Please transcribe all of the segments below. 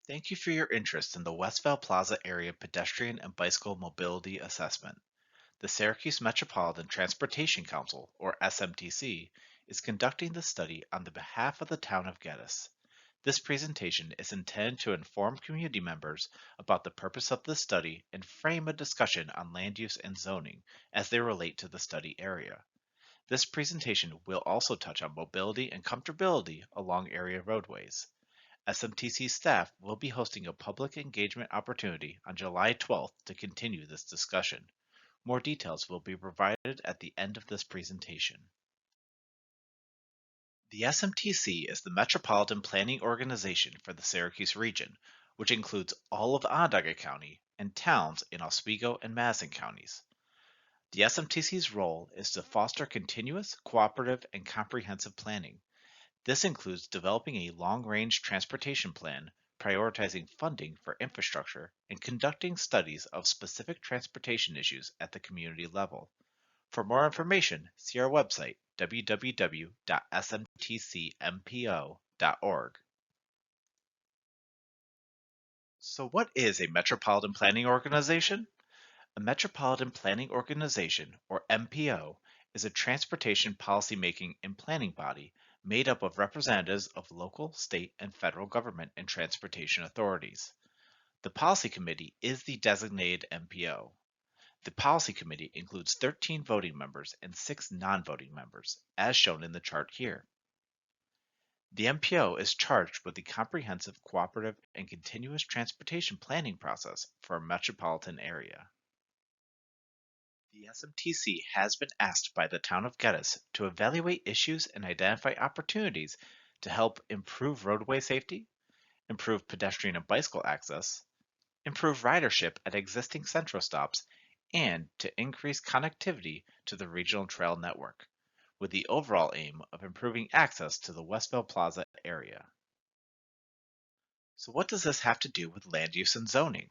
Thank you for your interest in the Westvale Plaza Area Pedestrian and Bicycle Mobility Assessment. The Syracuse Metropolitan Transportation Council, or SMTC, is conducting this study on the behalf of the town of Geddes. This presentation is intended to inform community members about the purpose of this study and frame a discussion on land use and zoning as they relate to the study area. This presentation will also touch on mobility and comfortability along area roadways. SMTC staff will be hosting a public engagement opportunity on July 12th to continue this discussion. More details will be provided at the end of this presentation. The SMTC is the Metropolitan Planning Organization for the Syracuse region, which includes all of Onondaga County and towns in Oswego and Madison counties. The SMTC's role is to foster continuous, cooperative, and comprehensive planning. This includes developing a long-range transportation plan, prioritizing funding for infrastructure, and conducting studies of specific transportation issues at the community level. For more information, see our website, www.smtcmpo.org. So what is a Metropolitan Planning Organization? A Metropolitan Planning Organization, or MPO, is a transportation policymaking and planning body made up of representatives of local, state, and federal government and transportation authorities. The Policy Committee is the designated MPO. The Policy Committee includes 13 voting members and 6 non-voting members, as shown in the chart here. The MPO is charged with the comprehensive, cooperative, and continuous transportation planning process for a metropolitan area. The SMTC has been asked by the town of Geddes to evaluate issues and identify opportunities to help improve roadway safety, improve pedestrian and bicycle access, improve ridership at existing Centro stops, and to increase connectivity to the regional trail network, with the overall aim of improving access to the Westvale Plaza area. So what does this have to do with land use and zoning?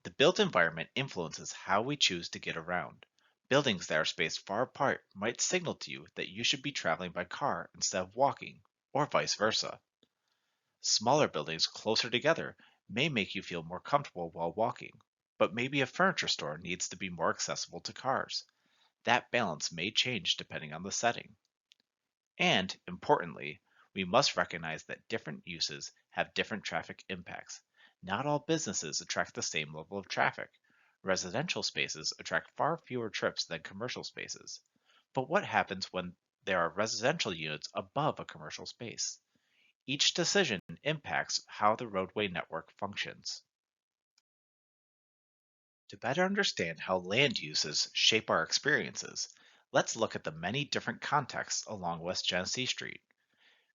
The built environment influences how we choose to get around. Buildings that are spaced far apart might signal to you that you should be traveling by car instead of walking, or vice versa. Smaller buildings closer together may make you feel more comfortable while walking, but maybe a furniture store needs to be more accessible to cars. That balance may change depending on the setting. And, importantly, we must recognize that different uses have different traffic impacts. Not all businesses attract the same level of traffic. Residential spaces attract far fewer trips than commercial spaces. But what happens when there are residential units above a commercial space? Each decision impacts how the roadway network functions. To better understand how land uses shape our experiences, let's look at the many different contexts along West Genesee Street.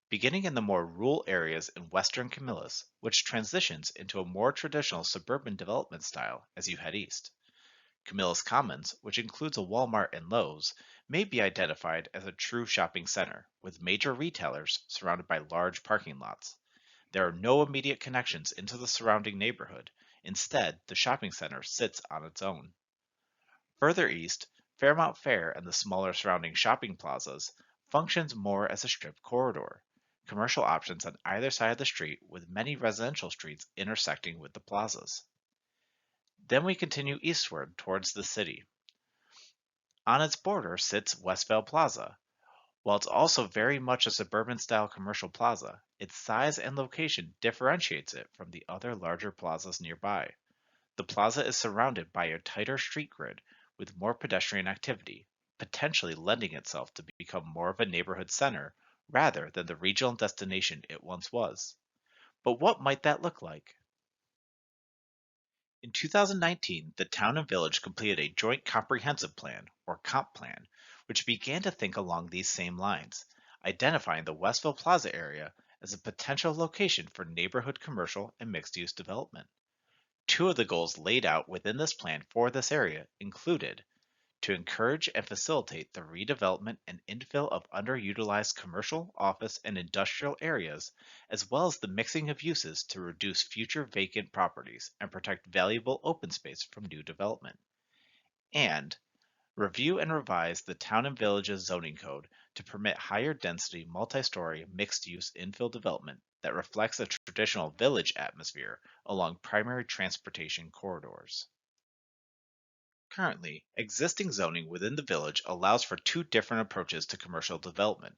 Beginning in the more rural areas in western Camillus, which transitions into a more traditional suburban development style as you head east. Camillus Commons, which includes a Walmart and Lowe's, may be identified as a true shopping center, with major retailers surrounded by large parking lots. There are no immediate connections into the surrounding neighborhood. Instead, the shopping center sits on its own. Further east, Fairmount Fair and the smaller surrounding shopping plazas functions more as a strip corridor. Commercial options on either side of the street with many residential streets intersecting with the plazas. Then we continue eastward towards the city. On its border sits Westvale Plaza. While it's also very much a suburban-style commercial plaza, its size and location differentiates it from the other larger plazas nearby. The plaza is surrounded by a tighter street grid with more pedestrian activity, potentially lending itself to become more of a neighborhood center rather than the regional destination it once was. But what might that look like? In 2019, the town and village completed a joint comprehensive plan, or comp plan, which began to think along these same lines, identifying the Westville Plaza area as a potential location for neighborhood commercial and mixed-use development. Two of the goals laid out within this plan for this area included to encourage and facilitate the redevelopment and infill of underutilized commercial, office, and industrial areas, as well as the mixing of uses to reduce future vacant properties and protect valuable open space from new development. And review and revise the town and village's zoning code to permit higher density multi-story mixed-use infill development that reflects a traditional village atmosphere along primary transportation corridors. Currently, existing zoning within the village allows for two different approaches to commercial development.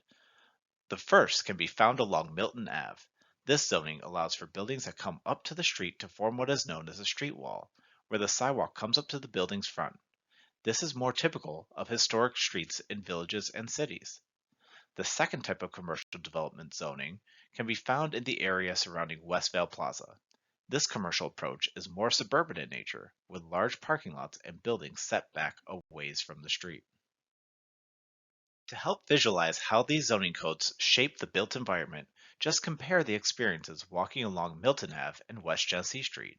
The first can be found along Milton Ave. This zoning allows for buildings that come up to the street to form what is known as a street wall, where the sidewalk comes up to the building's front. This is more typical of historic streets in villages and cities. The second type of commercial development zoning can be found in the area surrounding Westvale Plaza. This commercial approach is more suburban in nature, with large parking lots and buildings set back a ways from the street. To help visualize how these zoning codes shape the built environment, just compare the experiences walking along Milton Ave and West Genesee Street.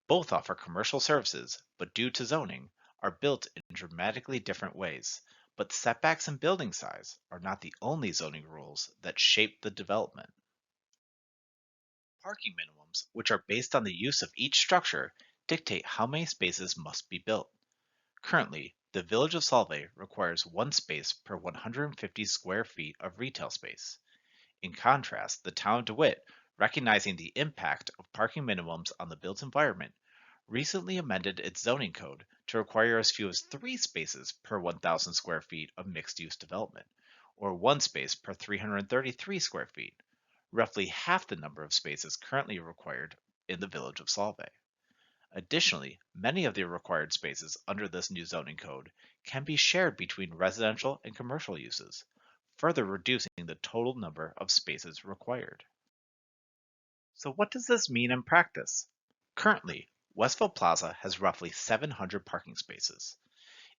Both offer commercial services, but due to zoning, are built in dramatically different ways. But setbacks and building size are not the only zoning rules that shape the development. Parking minimums, which are based on the use of each structure, dictate how many spaces must be built. Currently, the Village of Solvay requires one space per 150 square feet of retail space. In contrast, the town of DeWitt, recognizing the impact of parking minimums on the built environment, recently amended its zoning code to require as few as 3 spaces per 1,000 square feet of mixed-use development, or one space per 333 square feet, roughly half the number of spaces currently required in the Village of Solvay. Additionally, many of the required spaces under this new zoning code can be shared between residential and commercial uses, further reducing the total number of spaces required. So what does this mean in practice? Currently, Westville Plaza has roughly 700 parking spaces.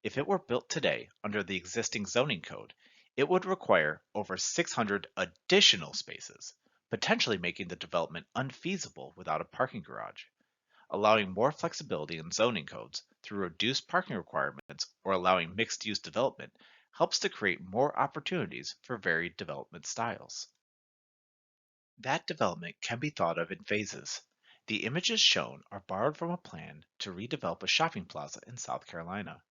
If it were built today under the existing zoning code, it would require over 600 additional spaces, potentially making the development unfeasible without a parking garage. Allowing more flexibility in zoning codes through reduced parking requirements or allowing mixed-use development helps to create more opportunities for varied development styles. That development can be thought of in phases. The images shown are borrowed from a plan to redevelop a shopping plaza in South Carolina.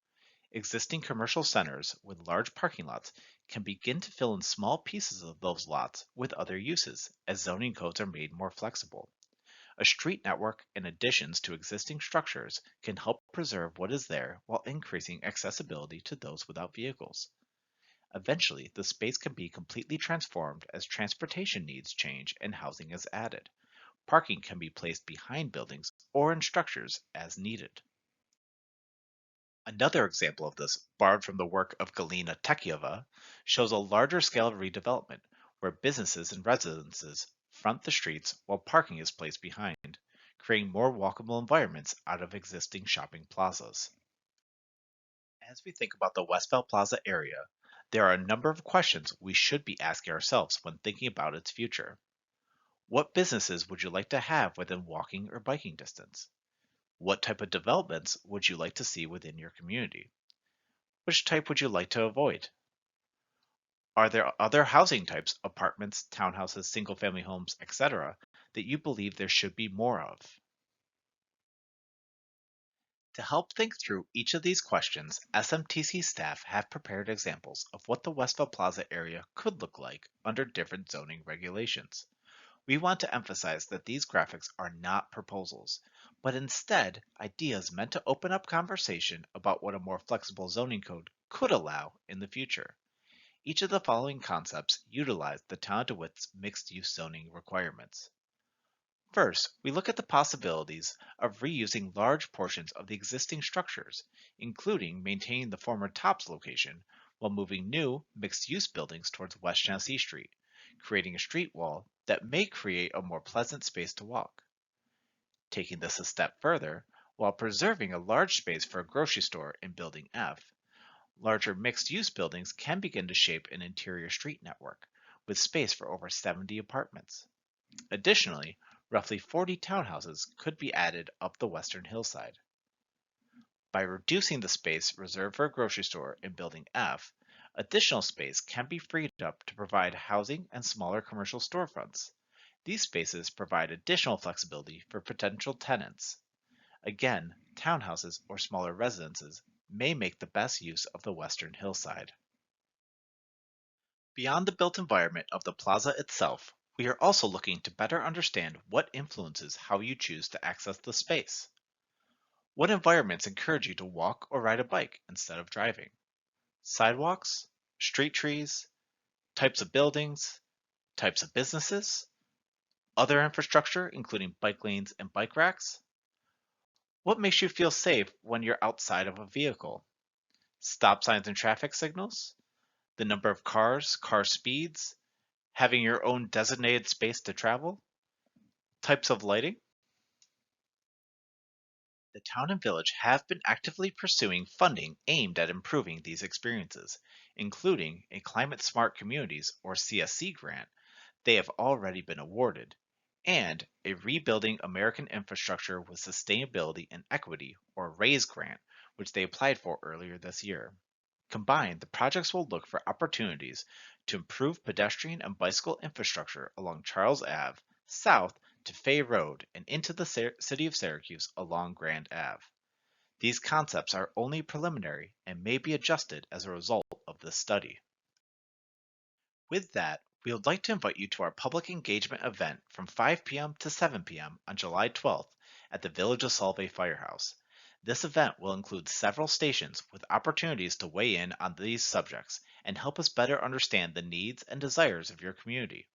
Existing commercial centers with large parking lots can begin to fill in small pieces of those lots with other uses as zoning codes are made more flexible. A street network and additions to existing structures can help preserve what is there while increasing accessibility to those without vehicles. Eventually, the space can be completely transformed as transportation needs change and housing is added. Parking can be placed behind buildings or in structures as needed. Another example of this, borrowed from the work of Galina Tekiova, shows a larger scale redevelopment where businesses and residences front the streets while parking is placed behind, creating more walkable environments out of existing shopping plazas. As we think about the Westvale Plaza area, there are a number of questions we should be asking ourselves when thinking about its future. What businesses would you like to have within walking or biking distance? What type of developments would you like to see within your community? Which type would you like to avoid? Are there other housing types, apartments, townhouses, single family homes, etc., that you believe there should be more of? To help think through each of these questions, SMTC staff have prepared examples of what the Westville Plaza area could look like under different zoning regulations. We want to emphasize that these graphics are not proposals, but instead ideas meant to open up conversation about what a more flexible zoning code could allow in the future. Each of the following concepts utilize the town of DeWitt's mixed-use zoning requirements. First, we look at the possibilities of reusing large portions of the existing structures, including maintaining the former Tops location while moving new mixed-use buildings towards West Genesee Street, creating a street wall that may create a more pleasant space to walk. Taking this a step further, while preserving a large space for a grocery store in Building F, larger mixed-use buildings can begin to shape an interior street network, with space for over 70 apartments. Additionally, roughly 40 townhouses could be added up the western hillside. By reducing the space reserved for a grocery store in Building F, additional space can be freed up to provide housing and smaller commercial storefronts. These spaces provide additional flexibility for potential tenants. Again, townhouses or smaller residences may make the best use of the western hillside. Beyond the built environment of the plaza itself, We are also looking to better understand what influences how you choose to access the space. What environments encourage you to walk or ride a bike instead of driving? Sidewalks, street trees, types of buildings, types of businesses, other infrastructure, including bike lanes and bike racks? What makes you feel safe when you're outside of a vehicle? Stop signs and traffic signals, the number of cars, car speeds, having your own designated space to travel, types of lighting? The town and village have been actively pursuing funding aimed at improving these experiences, including a Climate Smart Communities or CSC grant they have already been awarded, and a Rebuilding American Infrastructure with Sustainability and Equity or RAISE grant, which they applied for earlier this year. Combined, the projects will look for opportunities to improve pedestrian and bicycle infrastructure along Charles Ave, south to Fay Road, and into the city of Syracuse along Grand Ave. These concepts are only preliminary and may be adjusted as a result of this study. With that, we would like to invite you to our public engagement event from 5 p.m. to 7 p.m. on July 12th at the Village of Solvay Firehouse. This event will include several stations with opportunities to weigh in on these subjects and help us better understand the needs and desires of your community.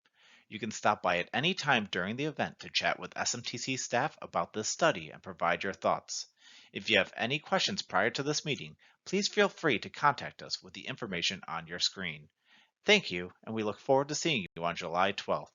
You can stop by at any time during the event to chat with SMTC staff about this study and provide your thoughts. If you have any questions prior to this meeting, please feel free to contact us with the information on your screen. Thank you, and we look forward to seeing you on July 12th.